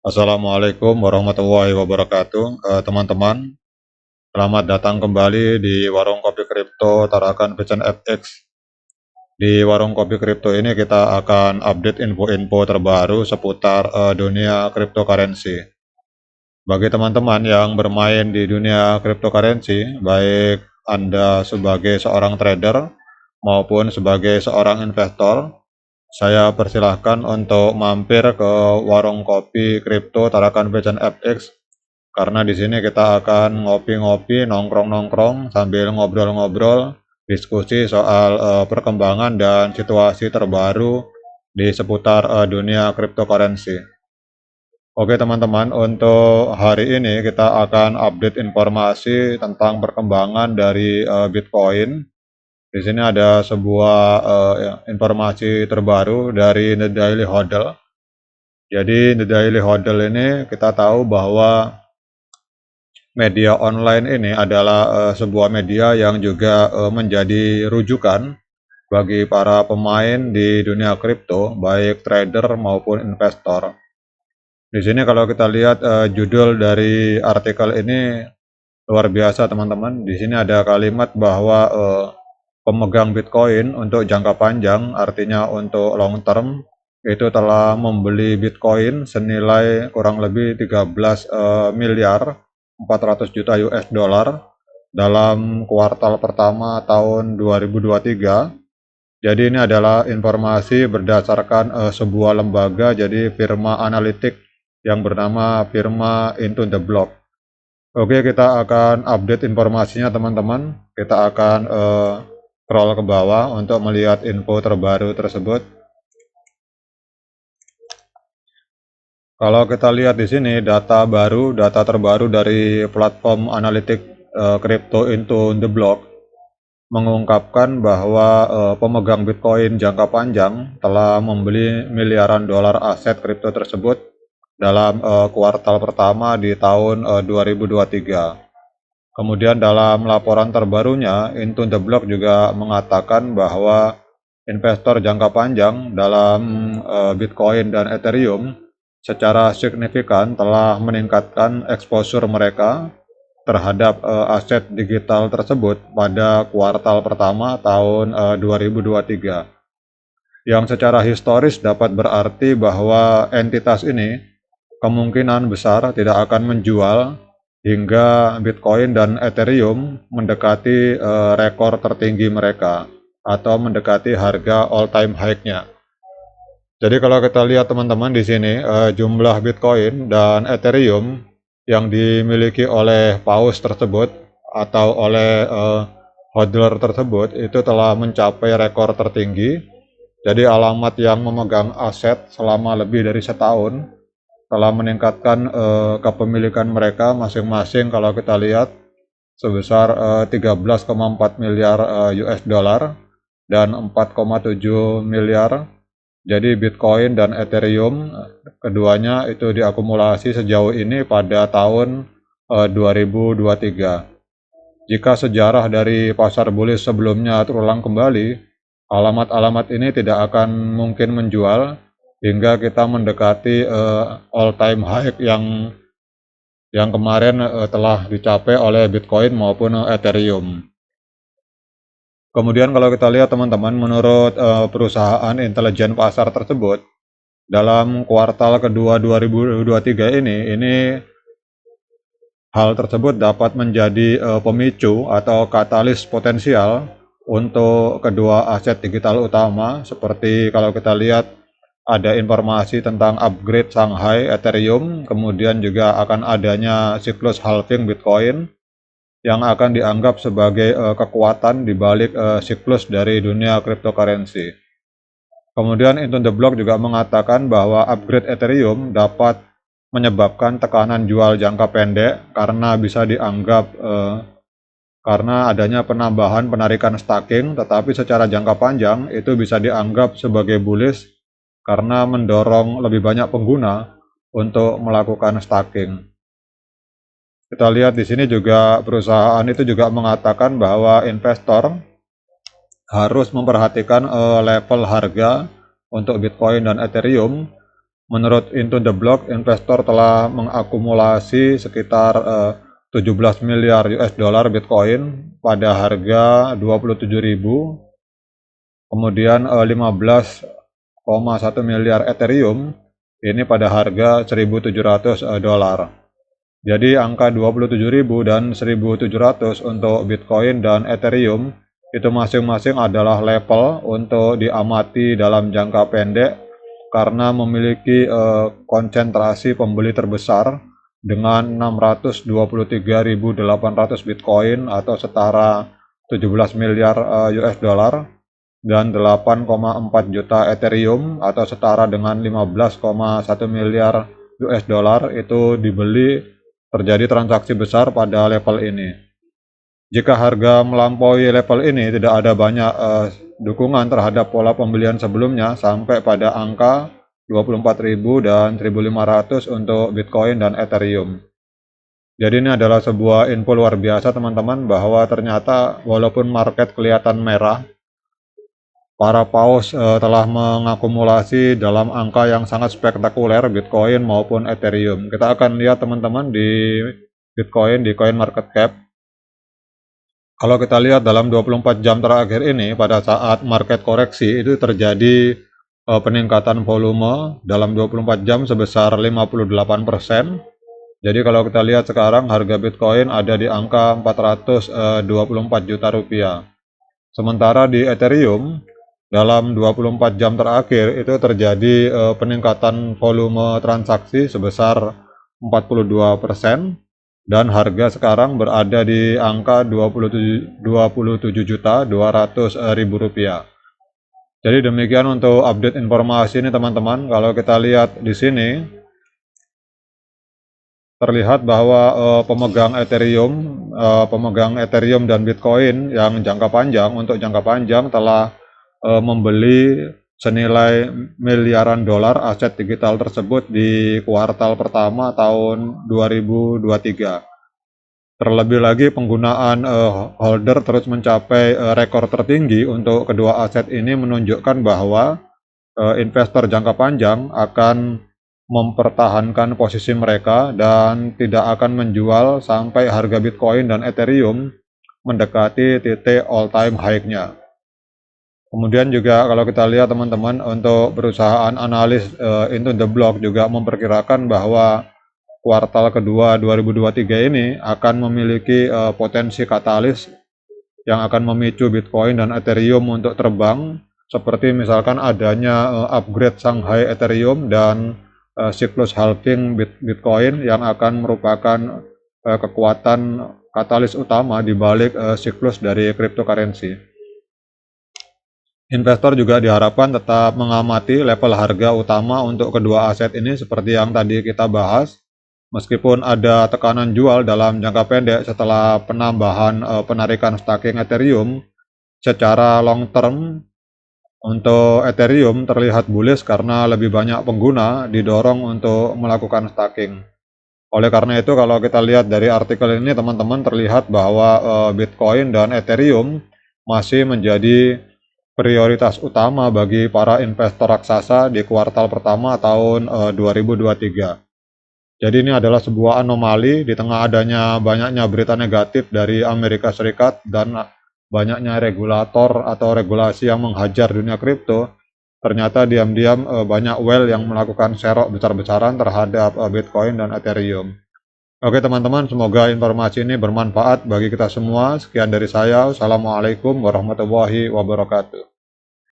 Assalamualaikum warahmatullahi wabarakatuh. Teman-teman, selamat datang kembali di Warung Kopi Kripto Tarakan Vision FX. Di Warung Kopi Kripto ini kita akan update info-info terbaru seputar dunia cryptocurrency. Bagi teman-teman yang bermain di dunia cryptocurrency, baik Anda sebagai seorang trader maupun sebagai seorang investor, saya persilahkan untuk mampir ke Warung Kopi Kripto Tarakan Vision FX. Karena di sini kita akan ngopi-ngopi, nongkrong-nongkrong sambil ngobrol-ngobrol, diskusi soal perkembangan dan situasi terbaru di seputar dunia cryptocurrency. Oke teman-teman, untuk hari ini kita akan update informasi tentang perkembangan dari Bitcoin. Di sini ada sebuah informasi terbaru dari The Daily Hodl. Jadi The Daily Hodl ini kita tahu bahwa media online ini adalah sebuah media yang juga menjadi rujukan bagi para pemain di dunia kripto, baik trader maupun investor. Di sini kalau kita lihat judul dari artikel ini luar biasa teman-teman. Di sini ada kalimat bahwa pemegang Bitcoin untuk jangka panjang, artinya untuk long term, itu telah membeli Bitcoin senilai kurang lebih 13 miliar 400 juta US dollar dalam kuartal pertama tahun 2023. Jadi ini adalah informasi berdasarkan sebuah lembaga, jadi firma analitik yang bernama firma Into the Block. Oke, kita akan update informasinya teman-teman. Kita akan scroll ke bawah untuk melihat info terbaru tersebut. Kalau kita lihat di sini data terbaru dari platform analitik crypto Into the Block mengungkapkan bahwa pemegang Bitcoin jangka panjang telah membeli miliaran dolar aset kripto tersebut dalam kuartal pertama di tahun 2023. Kemudian dalam laporan terbarunya, Into the Block juga mengatakan bahwa investor jangka panjang dalam Bitcoin dan Ethereum secara signifikan telah meningkatkan exposure mereka terhadap aset digital tersebut pada kuartal pertama tahun 2023. Yang secara historis dapat berarti bahwa entitas ini kemungkinan besar tidak akan menjual hingga Bitcoin dan Ethereum mendekati rekor tertinggi mereka atau mendekati harga all-time high-nya. Jadi kalau kita lihat teman-teman di sini jumlah Bitcoin dan Ethereum yang dimiliki oleh paus tersebut atau oleh hodler tersebut itu telah mencapai rekor tertinggi. Jadi alamat yang memegang aset selama lebih dari setahun telah meningkatkan kepemilikan mereka masing-masing kalau kita lihat sebesar 13,4 miliar US dollar dan 4,7 miliar. Jadi Bitcoin dan Ethereum keduanya itu diakumulasi sejauh ini pada tahun 2023. Jika sejarah dari pasar bullish sebelumnya terulang kembali, alamat-alamat ini tidak akan mungkin menjual hingga kita mendekati all-time high yang kemarin telah dicapai oleh Bitcoin maupun Ethereum. Kemudian kalau kita lihat teman-teman, menurut perusahaan intelijen pasar tersebut, dalam kuartal kedua 2023 ini hal tersebut dapat menjadi pemicu atau katalis potensial untuk kedua aset digital utama, seperti kalau kita lihat ada informasi tentang upgrade Shanghai Ethereum, kemudian juga akan adanya siklus halving Bitcoin yang akan dianggap sebagai kekuatan di balik siklus dari dunia cryptocurrency. Kemudian Into the Block juga mengatakan bahwa upgrade Ethereum dapat menyebabkan tekanan jual jangka pendek karena bisa dianggap karena adanya penambahan penarikan staking, tetapi secara jangka panjang itu bisa dianggap sebagai bullish karena mendorong lebih banyak pengguna untuk melakukan staking. Kita lihat di sini juga perusahaan itu juga mengatakan bahwa investor harus memperhatikan level harga untuk Bitcoin dan Ethereum Menurut Into the Block, investor telah mengakumulasi sekitar 17 miliar US dollar Bitcoin pada harga 27.000, kemudian 15,1 miliar Ethereum ini pada harga 1.700 dolar. Jadi angka 27.000 dan 1.700 untuk Bitcoin dan Ethereum itu masing-masing adalah level untuk diamati dalam jangka pendek karena memiliki konsentrasi pembeli terbesar dengan 623.800 Bitcoin atau setara 17 miliar US dollar dan 8,4 juta Ethereum atau setara dengan 15,1 miliar US dollar itu dibeli. Terjadi transaksi besar pada level ini. Jika harga melampaui level ini, tidak ada banyak dukungan terhadap pola pembelian sebelumnya sampai pada angka 24.000 dan 1.500 untuk Bitcoin dan Ethereum. Jadi ini adalah sebuah info luar biasa teman-teman, bahwa ternyata walaupun market kelihatan merah, para paus telah mengakumulasi dalam angka yang sangat spektakuler Bitcoin maupun Ethereum. Kita akan lihat teman-teman di Bitcoin, di CoinMarketCap. Kalau kita lihat dalam 24 jam terakhir ini, pada saat market koreksi itu terjadi peningkatan volume dalam 24 jam sebesar 58%. Jadi kalau kita lihat sekarang harga Bitcoin ada di angka 424 juta rupiah. Sementara di Ethereum dalam 24 jam terakhir itu terjadi peningkatan volume transaksi sebesar 42% dan harga sekarang berada di angka 27.200.000 rupiah. Jadi demikian untuk update informasi ini teman-teman. Kalau kita lihat di sini terlihat bahwa pemegang Ethereum dan Bitcoin yang jangka panjang telah membeli senilai miliaran dolar aset digital tersebut di kuartal pertama tahun 2023. Terlebih lagi penggunaan holder terus mencapai rekor tertinggi untuk kedua aset ini, menunjukkan bahwa investor jangka panjang akan mempertahankan posisi mereka dan tidak akan menjual sampai harga Bitcoin dan Ethereum mendekati titik all-time high-nya. Kemudian juga kalau kita lihat teman-teman, untuk perusahaan analis Into the Block juga memperkirakan bahwa kuartal kedua 2023 ini akan memiliki potensi katalis yang akan memicu Bitcoin dan Ethereum untuk terbang, seperti misalkan adanya upgrade Shanghai Ethereum dan siklus halving Bitcoin yang akan merupakan kekuatan katalis utama di balik siklus dari cryptocurrency. Investor juga diharapkan tetap mengamati level harga utama untuk kedua aset ini seperti yang tadi kita bahas. Meskipun ada tekanan jual dalam jangka pendek setelah penambahan penarikan staking Ethereum, secara long term untuk Ethereum terlihat bullish karena lebih banyak pengguna didorong untuk melakukan staking. Oleh karena itu kalau kita lihat dari artikel ini teman-teman, terlihat bahwa Bitcoin dan Ethereum masih menjadi prioritas utama bagi para investor raksasa di kuartal pertama tahun 2023. Jadi ini adalah sebuah anomali di tengah adanya banyaknya berita negatif dari Amerika Serikat dan banyaknya regulator atau regulasi yang menghajar dunia kripto. Ternyata diam-diam banyak whale yang melakukan serok besar-besaran terhadap Bitcoin dan Ethereum. Oke teman-teman, semoga informasi ini bermanfaat bagi kita semua. Sekian dari saya. Assalamualaikum warahmatullahi wabarakatuh.